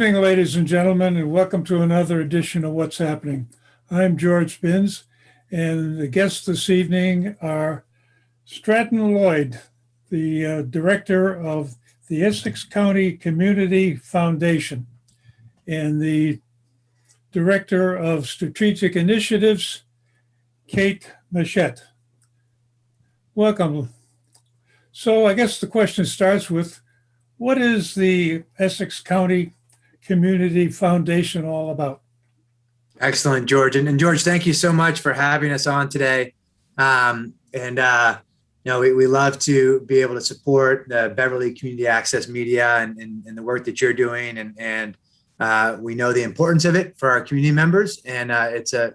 evening, ladies and gentlemen, and welcome to another edition of What's Happening. I'm George Binns, and the guests this evening are Stratton Lloyd, the director of the Essex County Community Foundation, and the director of strategic initiatives, Kate Machet. Welcome. So I guess the question starts with, what is the Essex County Community Foundation all about? Excellent, George. And George, thank you so much for having us on today. We love to be able to support the Beverly Community Access Media and the work that you're doing. And we know the importance of it for our community members. And it's a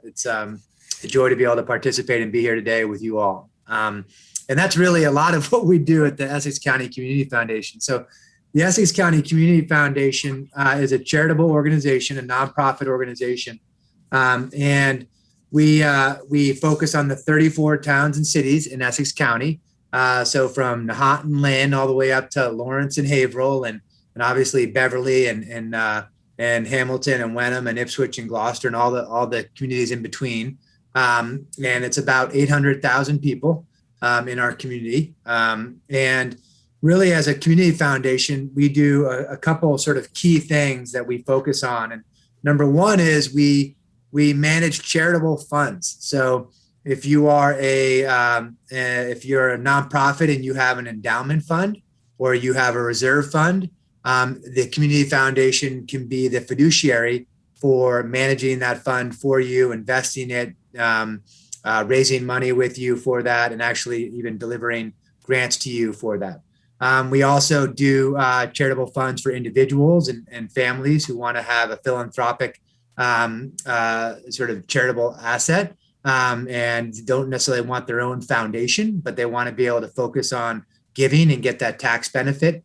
joy to be able to participate and be here today with you all. And that's really a lot of what we do at the Essex County Community Foundation. So the Essex County Community Foundation is a charitable organization, a nonprofit organization. And we focus on the 34 towns and cities in Essex County. So from Machet and Lynn all the way up to Lawrence and Haverhill and obviously Beverly and Hamilton and Wenham and Ipswich and Gloucester and all the communities in between. And it's about 800,000 people in our community. And really, as a community foundation, we do a couple sort of key things that we focus on. And number one is we manage charitable funds. So if you are if you're a nonprofit and you have an endowment fund or you have a reserve fund, the community foundation can be the fiduciary for managing that fund for you, investing it, raising money with you for that, and actually even delivering grants to you for that. We also do charitable funds for individuals and families who want to have a philanthropic sort of charitable asset and don't necessarily want their own foundation, but they want to be able to focus on giving and get that tax benefit.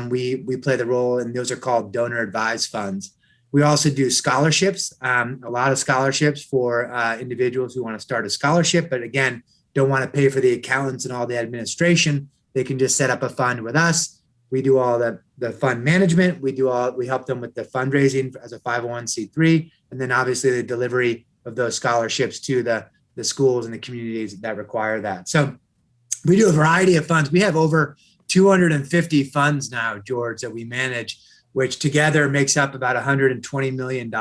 We play the role, and those are called donor advised funds. We also do scholarships, a lot of scholarships for individuals who want to start a scholarship, but again, don't want to pay for the accountants and all the administration. They can just set up a fund with us. We do all the fund management. We help them with the fundraising as a 501c3, and then obviously the delivery of those scholarships to the schools and the communities that require that. So we do a variety of funds. We have over 250 funds now, George, that we manage, which together makes up about $120 million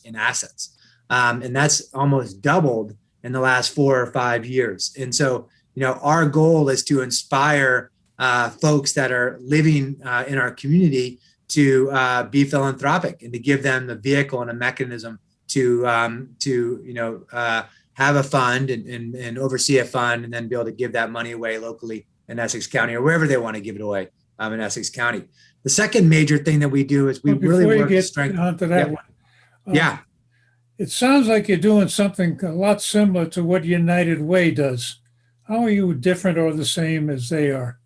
in assets. And that's almost doubled in the last 4 or 5 years. And so, our goal is to inspire folks that are living in our community to be philanthropic and to give them the vehicle and a mechanism to have a fund and oversee a fund and then be able to give that money away locally in Essex County or wherever they want to give it away in Essex County. The second major thing that we do is we really work to strengthen. Onto that one. It sounds like you're doing something a lot similar to what United Way does. How are you different or the same as they are?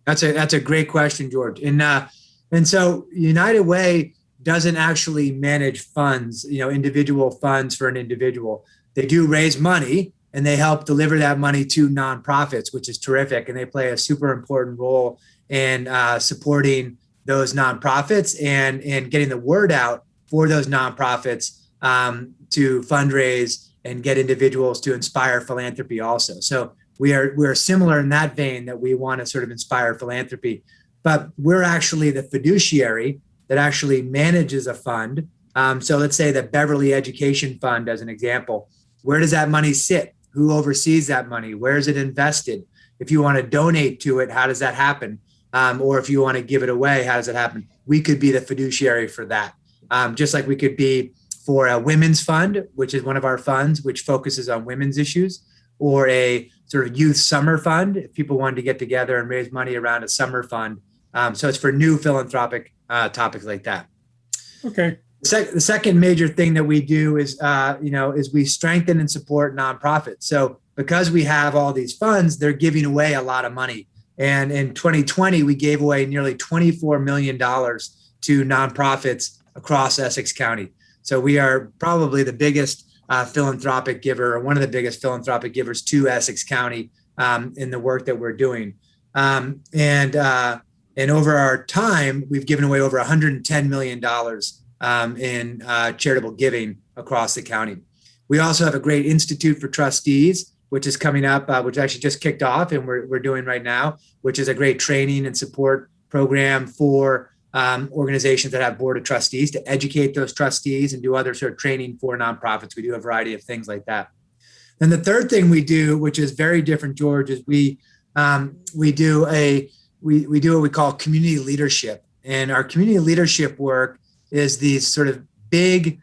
That's a great question, George. And so United Way doesn't actually manage funds, individual funds for an individual. They do raise money and they help deliver that money to nonprofits, which is terrific. And they play a super important role in supporting those nonprofits and getting the word out for those nonprofits to fundraise and get individuals to inspire philanthropy also. So we're similar in that vein, that we want to sort of inspire philanthropy, but we're actually the fiduciary that actually manages a fund. So let's say the Beverly Education Fund as an example. Where does that money sit? Who oversees that money? Where is it invested? If you want to donate to it, how does that happen? Or if you want to give it away, how does it happen? We could be the fiduciary for that. Just like we could be for a women's fund, which is one of our funds, which focuses on women's issues, or a sort of youth summer fund, if people wanted to get together and raise money around a summer fund. So it's for new philanthropic topics like that. Okay. The second major thing that we do is we strengthen and support nonprofits. So because we have all these funds, they're giving away a lot of money. And in 2020, we gave away nearly $24 million to nonprofits across Essex County. So we are probably the biggest philanthropic giver, or one of the biggest philanthropic givers to Essex County in the work that we're doing. And over our time, we've given away over $110 million in charitable giving across the county. We also have a great Institute for Trustees, which is coming up, which actually just kicked off and we're doing right now, which is a great training and support program for organizations that have board of trustees to educate those trustees and do other sort of training for nonprofits. We do a variety of things like that. And the third thing we do, which is very different, George, is we do what we call community leadership. And our community leadership work is these sort of big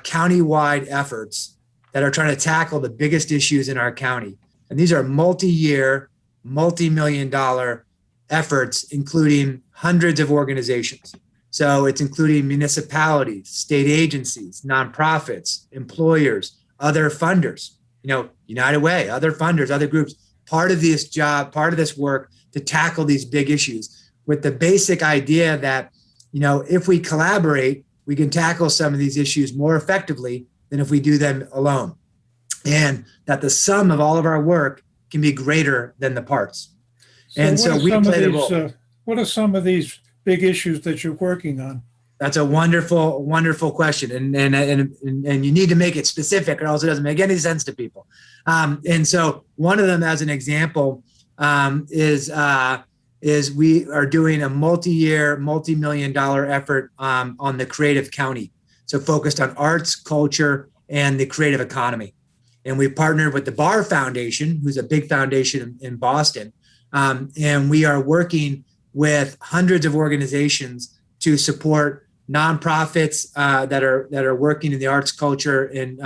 county-wide efforts that are trying to tackle the biggest issues in our county. And these are multi-year, multi-million-dollar efforts, including hundreds of organizations. So it's including municipalities, state agencies, nonprofits, employers, other funders, United Way, other funders, other groups, part of this work to tackle these big issues with the basic idea that, if we collaborate, we can tackle some of these issues more effectively than if we do them alone. And that the sum of all of our work can be greater than the parts. So we play the role. What are some of these big issues that you're working on? That's a wonderful, wonderful question. And you need to make it specific or else it doesn't make any sense to people. And so one of them, as an example, is we are doing a multi-year, multi-million-dollar effort on the creative county. So focused on arts, culture, and the creative economy. And we partnered with the Barr Foundation, who's a big foundation in Boston. And we are working with hundreds of organizations to support nonprofits that are working in the arts, culture, and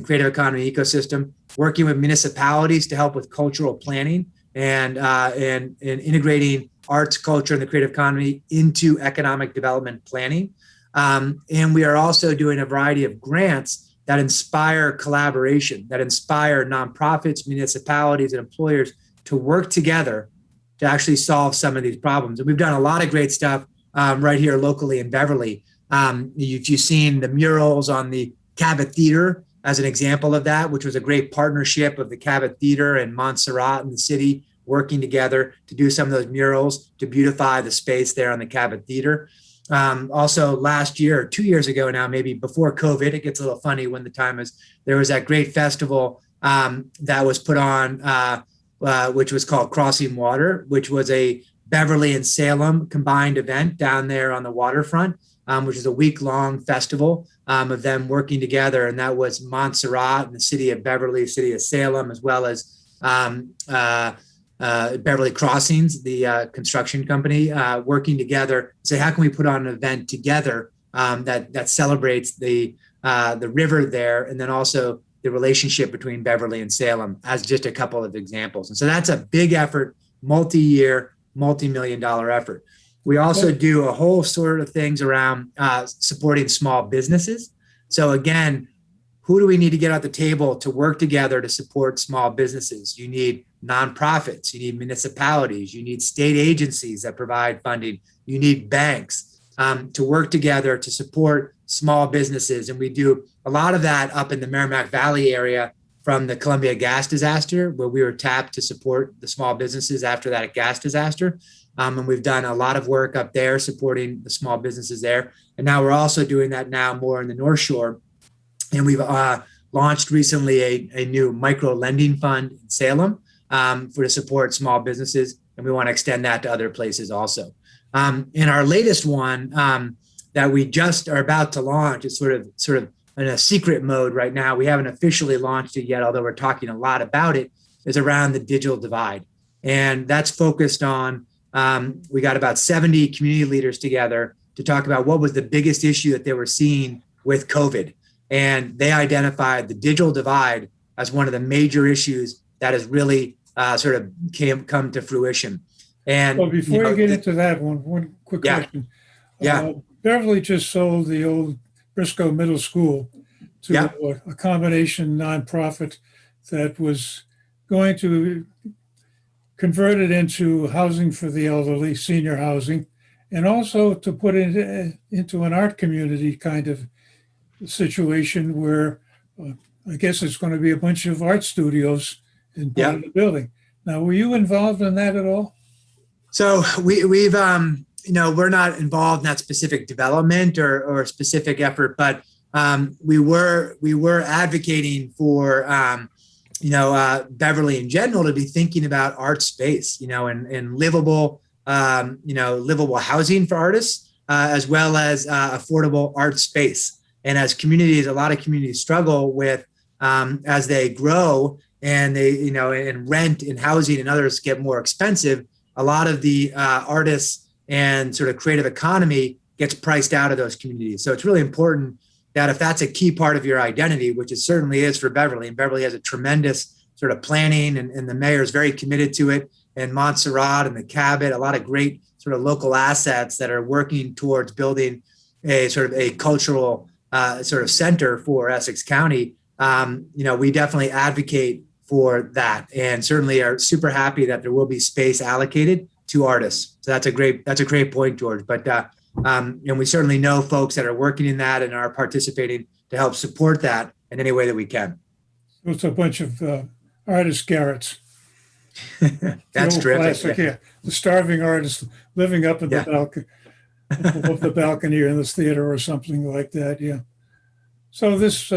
creative economy ecosystem, working with municipalities to help with cultural planning and integrating arts, culture, and the creative economy into economic development planning. And we are also doing a variety of grants that inspire collaboration, that inspire nonprofits, municipalities, and employers to work together to actually solve some of these problems. And we've done a lot of great stuff right here locally in Beverly. If you've seen the murals on the Cabot Theater as an example of that, which was a great partnership of the Cabot Theater and Montserrat and the city working together to do some of those murals to beautify the space there on the Cabot Theater. Also last year, or 2 years ago now, maybe before COVID, it gets a little funny when the time is, there was that great festival that was put on, which was called Crossing Water, which was a Beverly and Salem combined event down there on the waterfront, which is a week-long festival of them working together. And that was Montserrat and the city of Beverly, city of Salem, as well as Beverly Crossings, the construction company, working together to say, how can we put on an event together that celebrates the river there, and then also the relationship between Beverly and Salem, as just a couple of examples. And so that's a big effort, multi-year, multi-million-dollar effort. We also do a whole sort of things around supporting small businesses. So again, who do we need to get at the table to work together to support small businesses? You need nonprofits, you need municipalities, you need state agencies that provide funding, you need banks to work together to support small businesses. And we do a lot of that up in the Merrimack Valley area from the Columbia gas disaster, where we were tapped to support the small businesses after that gas disaster. And we've done a lot of work up there supporting the small businesses there. And now we're also doing that now more in the North Shore. And we've launched recently a new micro lending fund in Salem to support small businesses. And we want to extend that to other places also. In our latest one that we just are about to launch, is sort of in a secret mode right now. We haven't officially launched it yet, although we're talking a lot about it, is around the digital divide. And that's focused on, we got about 70 community leaders together to talk about what was the biggest issue that they were seeing with COVID. And they identified the digital divide as one of the major issues that has really sort of come to fruition. And well, before you get into that one quick question. Beverly just sold the old Briscoe Middle School to a combination nonprofit that was going to convert it into housing for the elderly, senior housing, and also to put it into an art community kind of situation where I guess it's going to be a bunch of art studios in part of the building. Now, were you involved in that at all? So we've we're not involved in that specific development or specific effort, but we were advocating for Beverly in general to be thinking about art space, and livable livable housing for artists, as well as affordable art space. And as communities, a lot of communities struggle with as they grow and they and rent and housing and others get more expensive. A lot of the artists and sort of creative economy gets priced out of those communities. So it's really important that if that's a key part of your identity, which it certainly is for Beverly, and Beverly has a tremendous sort of planning and the mayor is very committed to it, and Montserrat and the Cabot, a lot of great sort of local assets that are working towards building a sort of a cultural sort of center for Essex County. We definitely advocate for that, and certainly are super happy that there will be space allocated to artists. So that's a great point, George. But we certainly know folks that are working in that and are participating to help support that in any way that we can. It's a bunch of artist garrets. That's terrific. Classic, yeah. The starving artist living up in the balcony, above the balcony in this theater or something like that. Yeah. So this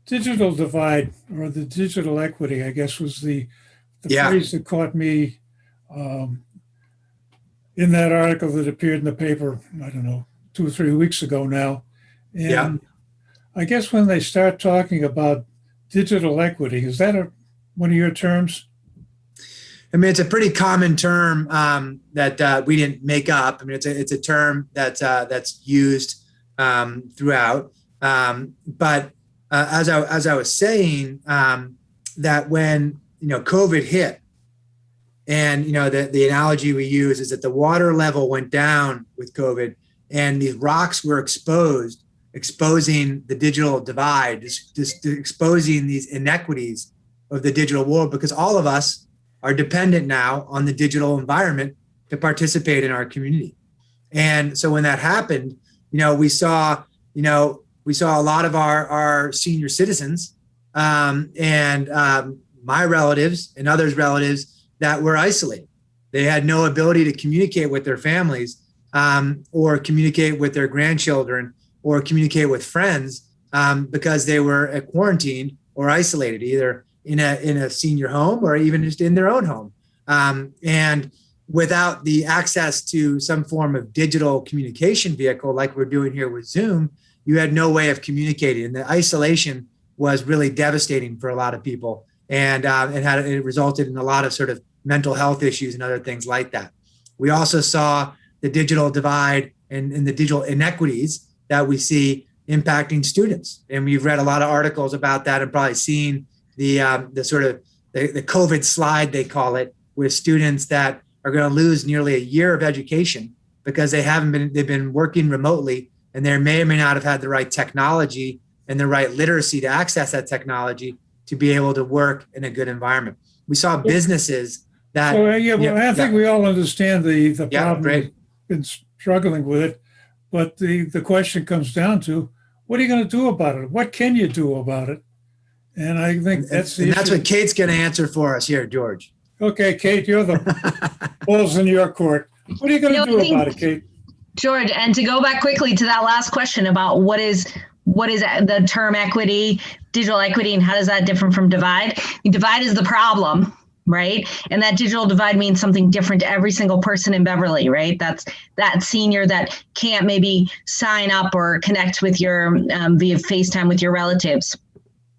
digital divide, or the digital equity, I guess, was the phrase that caught me in that article that appeared in the paper, I don't know, 2 or 3 weeks ago now. And I guess when they start talking about digital equity, is that one of your terms? I mean, it's a pretty common term that we didn't make up. I mean, it's a term that's used throughout. But as I was saying, that when COVID hit, and the analogy we use is that the water level went down with COVID, and these rocks were exposing the digital divide, just exposing these inequities of the digital world, because all of us are dependent now on the digital environment to participate in our community. And so when that happened, we saw a lot of our senior citizens and my relatives and others' relatives that were isolated. They had no ability to communicate with their families or communicate with their grandchildren or communicate with friends because they were quarantined or isolated, either in a senior home or even just in their own home. And without the access to some form of digital communication vehicle like we're doing here with Zoom, you had no way of communicating. And the isolation was really devastating for a lot of people. And it resulted in a lot of sort of mental health issues and other things like that. We also saw the digital divide and the digital inequities that we see impacting students. And we've read a lot of articles about that and probably seen the sort of the COVID slide, they call it, with students that are going to lose nearly a year of education because they've been working remotely, and they may or may not have had the right technology and the right literacy to access that technology to be able to work in a good environment. We saw businesses that. So, I think we all understand the problem. Great. Been struggling with it, but the question comes down to, what are you going to do about it? What can you do about it? And I think that's what Kate's going to answer for us here, George. Okay, Kate, you're the ball's in your court. What are you going to do about it, Kate? George, and to go back quickly to that last question about what is the term equity, digital equity, and how does that differ from divide? Divide is the problem, right? And that digital divide means something different to every single person in Beverly, right? That's that senior that can't maybe sign up or connect with your via FaceTime with your relatives,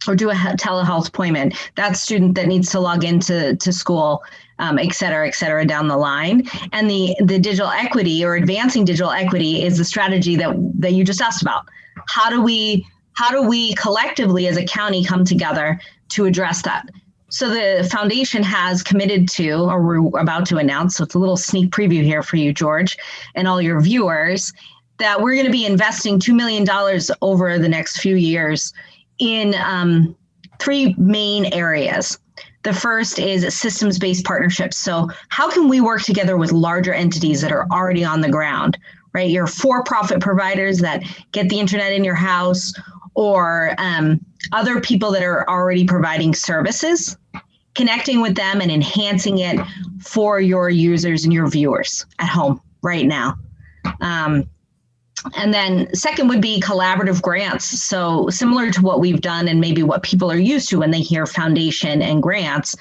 or do a telehealth appointment. That student that needs to log into school, et cetera, down the line. And the digital equity, or advancing digital equity, is the strategy that you just asked about. How do we collectively as a county come together to address that? So the foundation has committed to, or we're about to announce, so it's a little sneak preview here for you, George, and all your viewers, that we're going to be investing $2 million over the next few years in 3 main areas. The first is systems-based partnerships. So how can we work together with larger entities that are already on the ground, right? Your for-profit providers that get the internet in your house, or other people that are already providing services, connecting with them and enhancing it for your users and your viewers at home. right now. And then second would be collaborative grants. So similar to what we've done and maybe what people are used to when they hear foundation and grants,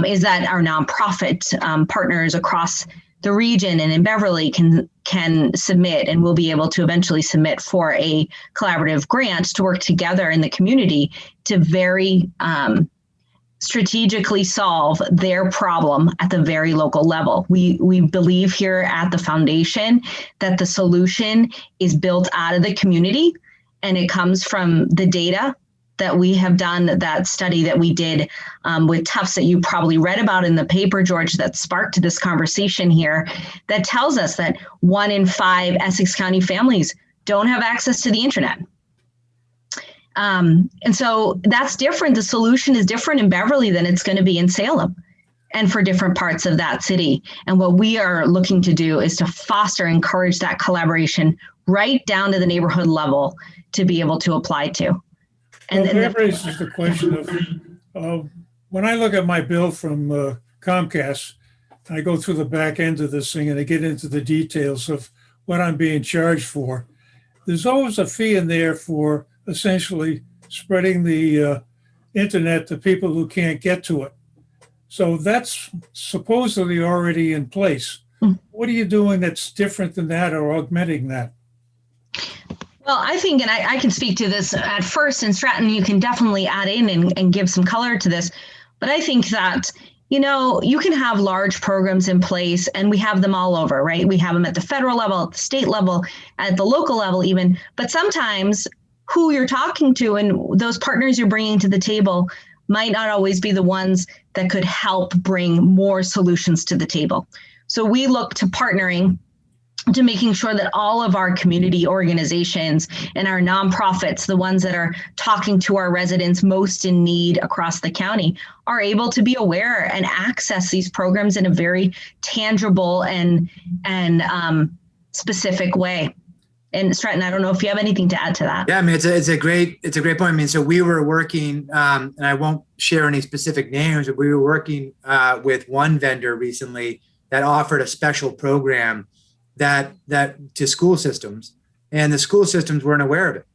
is that our nonprofit partners across the region and in Beverly can submit, and will be able to eventually submit for a collaborative grant to work together in the community to very strategically solve their problem at the very local level. We believe here at the foundation that the solution is built out of the community, and it comes from the data that we have done, that study that we did with Tufts that you probably read about in the paper, George, that sparked this conversation here, that tells us that 1 in 5 Essex County families don't have access to the internet. And so that's different. The solution is different in Beverly than it's going to be in Salem and for different parts of that city. And what we are looking to do is to foster, encourage that collaboration right down to the neighborhood level to be able to apply to. And that raises the question of when I look at my bill from Comcast, I go through the back end of this thing and I get into the details of what I'm being charged for. There's always a fee in there for essentially spreading the internet to people who can't get to it. So that's supposedly already in place. What are you doing that's different than that or augmenting that? Well, I think, and I can speak to this at first, and Stratton, you can definitely add in and give some color to this. But I think that, you know, you can have large programs in place, and we have them all over, right? We have them at the federal level, at the state level, at the local level even. But sometimes who you're talking to and those partners you're bringing to the table might not always be the ones that could help bring more solutions to the table. So we look to partnering, to making sure that all of our community organizations and our nonprofits, the ones that are talking to our residents most in need across the county, are able to be aware and access these programs in a very tangible and specific way. And Stratton, I don't know if you have anything to add to that. Yeah, I mean, it's a great point. I mean, so we were working, and I won't share any specific names, but we were working with one vendor recently that offered a special program that to school systems, and the school systems weren't aware of it.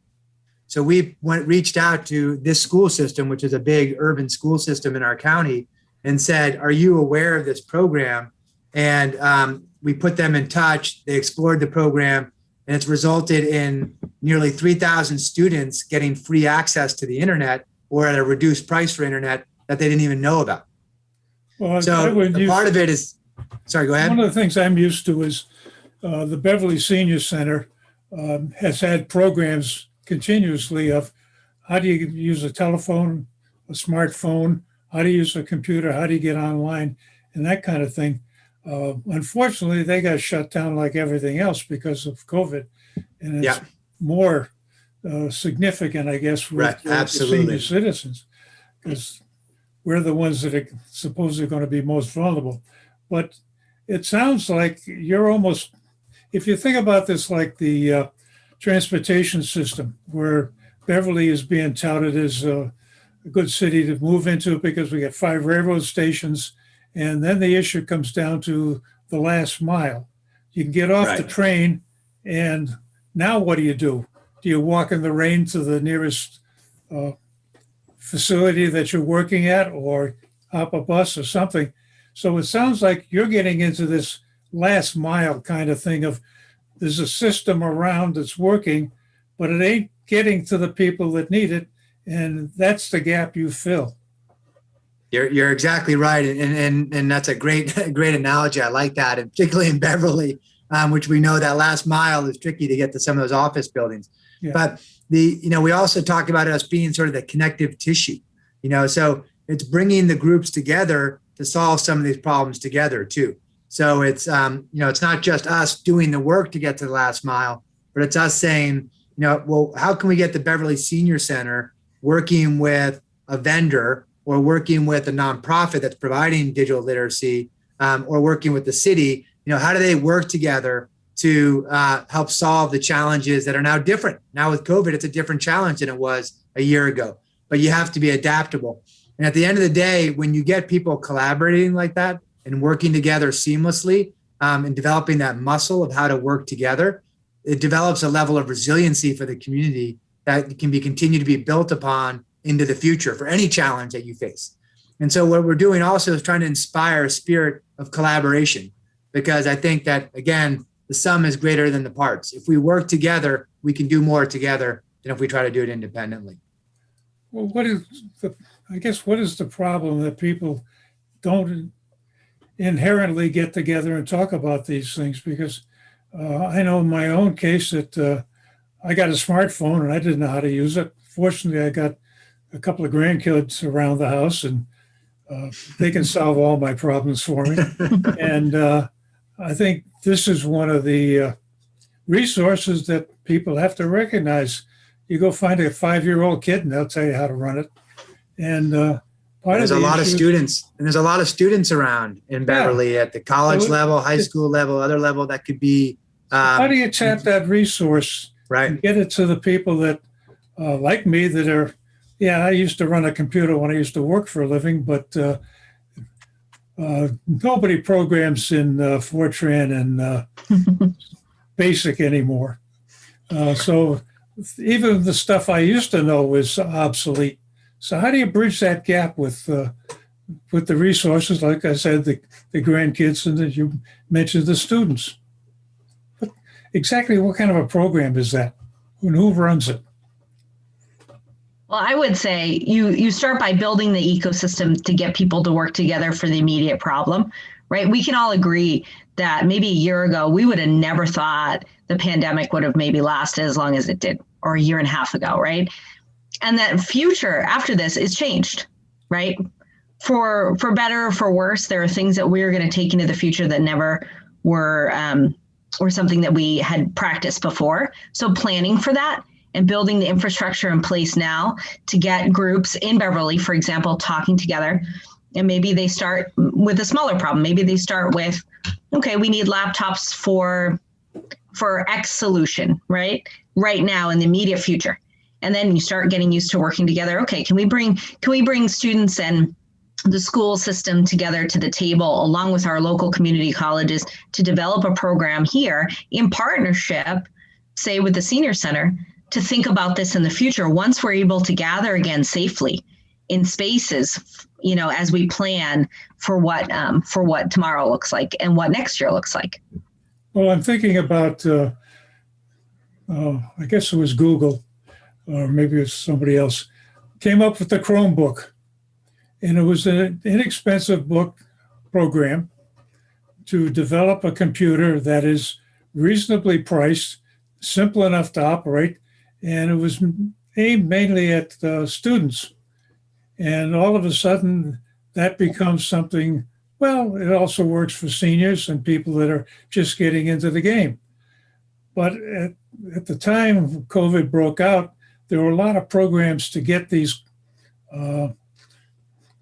So we reached out to this school system, which is a big urban school system in our county, and said, "Are you aware of this program?" And we put them in touch. They explored the program, and it's resulted in nearly 3,000 students getting free access to the internet, or at a reduced price for internet that they didn't even know about. Well, so part of it is, sorry, go ahead. One of the things I'm used to is the Beverly Senior Center has had programs continuously of how do you use a telephone, a smartphone, how do you use a computer, how do you get online, and that kind of thing. Unfortunately, they got shut down like everything else because of COVID, and it's more significant, I guess, with the senior citizens, because we're the ones that are supposedly going to be most vulnerable. But it sounds like you're almost, if you think about this like the transportation system, where Beverly is being touted as a good city to move into because we got 5 railroad stations, and then the issue comes down to the last mile. You can get off the train, and now what do? Do you walk in the rain to the nearest facility that you're working at, or hop a bus or something? So it sounds like you're getting into this last mile kind of thing of there's a system around that's working, but it ain't getting to the people that need it. And that's the gap you fill. You're exactly right. And that's a great analogy. I like that. And particularly in Beverly, which we know that last mile is tricky to get to some of those office buildings. Yeah. But we also talk about us being sort of the connective tissue, so it's bringing the groups together to solve some of these problems together too. So it's, it's not just us doing the work to get to the last mile, but it's us saying, well, how can we get the Beverly Senior Center working with a vendor or working with a nonprofit that's providing digital literacy, or working with the city? How do they work together to help solve the challenges that are now different? Now with COVID, it's a different challenge than it was a year ago, but you have to be adaptable. And at the end of the day, when you get people collaborating like that and working together seamlessly, in developing that muscle of how to work together, it develops a level of resiliency for the community that can be continued to be built upon into the future for any challenge that you face. And so what we're doing also is trying to inspire a spirit of collaboration, because I think that, again, the sum is greater than the parts. If we work together, we can do more together than if we try to do it independently. Well, what is the problem that people don't inherently get together and talk about these things? Because I know in my own case that I got a smartphone and I didn't know how to use it. Fortunately, I got a couple of grandkids around the house, and they can solve all my problems for me. And I think this is one of the resources that people have to recognize. You go find a 5-year-old kid and they'll tell you how to run it. And there's a lot of students around in Beverly at the college level, high school level, other level that could be. How do you tap that resource and get it to the people that, like me, that are, I used to run a computer when I used to work for a living, but nobody programs in Fortran and BASIC anymore. So even the stuff I used to know is obsolete. So how do you bridge that gap with the resources? Like I said, the grandkids, and that you mentioned the students. But exactly what kind of a program is that? And who runs it? Well, I would say you start by building the ecosystem to get people to work together for the immediate problem, right? We can all agree that maybe a year ago, we would have never thought the pandemic would have maybe lasted as long as it did, or a year and a half ago, right? And that future after this is changed, right? For better or for worse, there are things that we're going to take into the future that never were something that we had practiced before. So planning for that and building the infrastructure in place now to get groups in Beverly, for example, talking together. And maybe they start with a smaller problem. Maybe they start with, okay, we need laptops for X solution, right now in the immediate future. And then you start getting used to working together. Okay, can we bring students and the school system together to the table along with our local community colleges to develop a program here in partnership, say with the senior center, to think about this in the future once we're able to gather again safely in spaces, as we plan for what tomorrow looks like and what next year looks like. Well, I'm thinking about, I guess it was Google, or maybe it was somebody else, came up with the Chromebook. And it was an inexpensive program to develop a computer that is reasonably priced, simple enough to operate, and it was aimed mainly at students. And all of a sudden, that becomes something, it also works for seniors and people that are just getting into the game. But at the time COVID broke out, there were a lot of programs to get these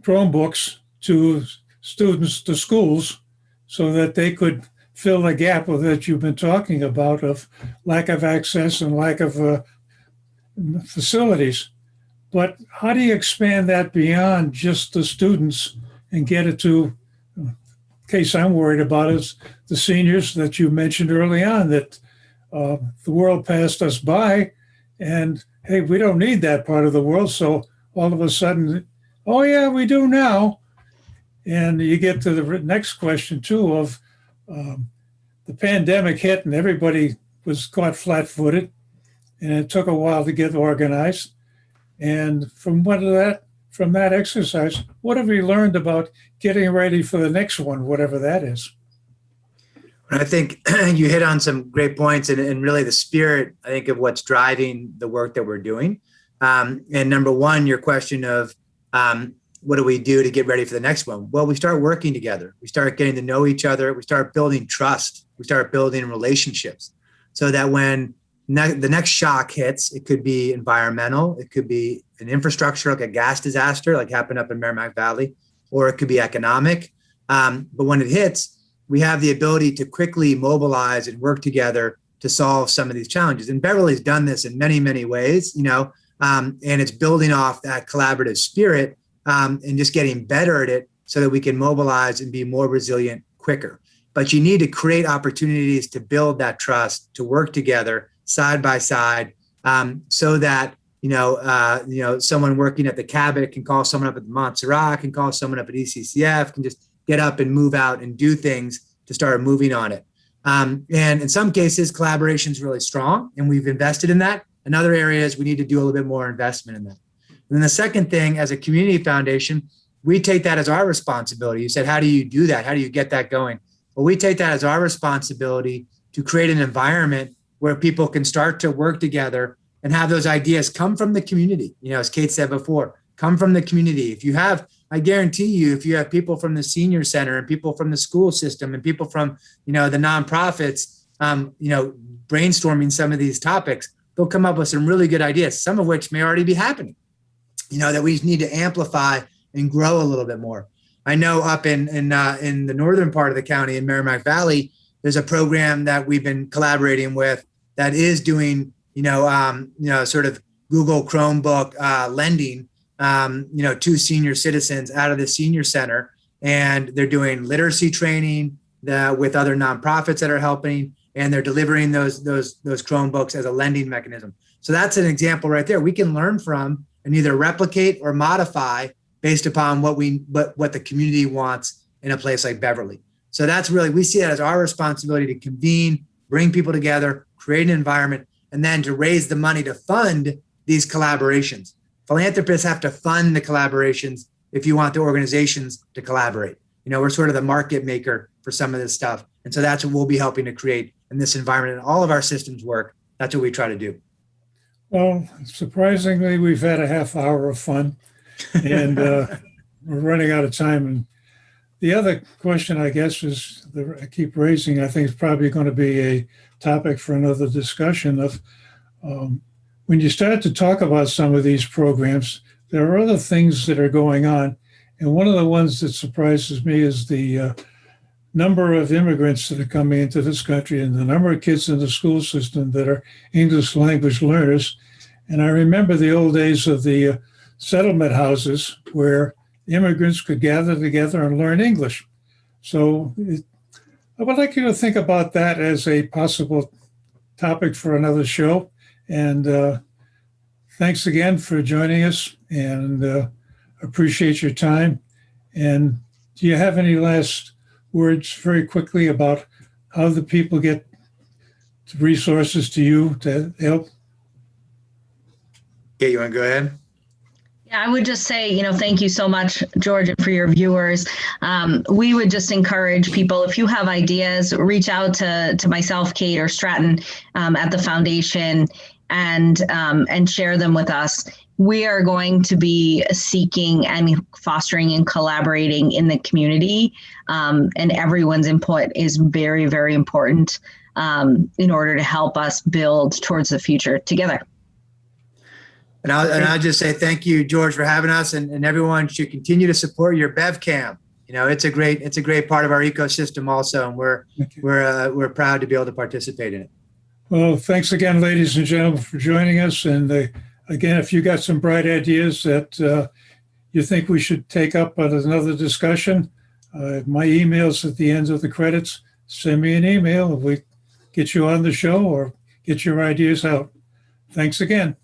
Chromebooks to students, to schools, so that they could fill the gap that you've been talking about of lack of access and lack of facilities. But how do you expand that beyond just the students and get it to, the case I'm worried about is the seniors that you mentioned early on, that the world passed us by and, hey, we don't need that part of the world. So all of a sudden, oh yeah, we do now. And you get to the next question too of the pandemic hit and everybody was caught flat-footed, and it took a while to get organized. And from that exercise, what have we learned about getting ready for the next one, whatever that is? I think you hit on some great points, and really the spirit, I think, of what's driving the work that we're doing. And number one, your question of what do we do to get ready for the next one? Well, we start working together. We start getting to know each other. We start building trust. We start building relationships so that when the next shock hits, it could be environmental, it could be an infrastructure, like a gas disaster, like happened up in Merrimack Valley, or it could be economic. But when it hits, we have the ability to quickly mobilize and work together to solve some of these challenges. And Beverly's done this in many, many ways, and it's building off that collaborative spirit and just getting better at it so that we can mobilize and be more resilient quicker. but you need to create opportunities to build that trust, to work together side by side, so that someone working at the Cabot can call someone up at the Montserrat, can call someone up at ECCF, can just get up and move out and do things to start moving on it. And in some cases, collaboration is really strong, and we've invested in that. In other areas, we need to do a little bit more investment in that. And then the second thing, as a community foundation, we take that as our responsibility. You said, how do you do that? How do you get that going? Well, we take that as our responsibility to create an environment where people can start to work together and have those ideas come from the community. As Kate said before, come from the community. I guarantee you, if you have people from the senior center and people from the school system and people from, the nonprofits, brainstorming some of these topics, they'll come up with some really good ideas, some of which may already be happening, that we need to amplify and grow a little bit more. I know up in the northern part of the county in Merrimack Valley, there's a program that we've been collaborating with that is doing, sort of Google Chromebook lending, to senior citizens out of the senior center. And they're doing literacy training with other nonprofits that are helping, and they're delivering those Chromebooks as a lending mechanism. So that's an example right there. We can learn from and either replicate or modify based upon what the community wants in a place like Beverly. So that's really, we see that as our responsibility to convene, bring people together, create an environment, and then to raise the money to fund these collaborations. Philanthropists have to fund the collaborations if you want the organizations to collaborate. We're sort of the market maker for some of this stuff. And so that's what we'll be helping to create in this environment. And all of our systems work. That's what we try to do. Well, surprisingly, we've had a half hour of fun, and we're running out of time. And the other question, I guess, is that I keep raising, I think it's probably going to be a topic for another discussion of when you start to talk about some of these programs, there are other things that are going on. And one of the ones that surprises me is the number of immigrants that are coming into this country and the number of kids in the school system that are English language learners. And I remember the old days of the settlement houses where immigrants could gather together and learn English. So I would like you to think about that as a possible topic for another show. And thanks again for joining us, and appreciate your time. And do you have any last words very quickly about how the people get resources to you to help? Okay, you want to go ahead? Yeah, I would just say, thank you so much, George, and for your viewers. We would just encourage people, if you have ideas, reach out to myself, Kate, or Stratton at the foundation and share them with us. We are going to be seeking and fostering and collaborating in the community, and everyone's input is very, very important in order to help us build towards the future together. And I'll just say thank you, George, for having us, and everyone should continue to support your BevCam. It's a great part of our ecosystem also, and we're proud to be able to participate in it. Well, thanks again, ladies and gentlemen, for joining us. And again, if you got some bright ideas that you think we should take up at another discussion, my email's at the end of the credits. Send me an email if we get you on the show or get your ideas out. Thanks again.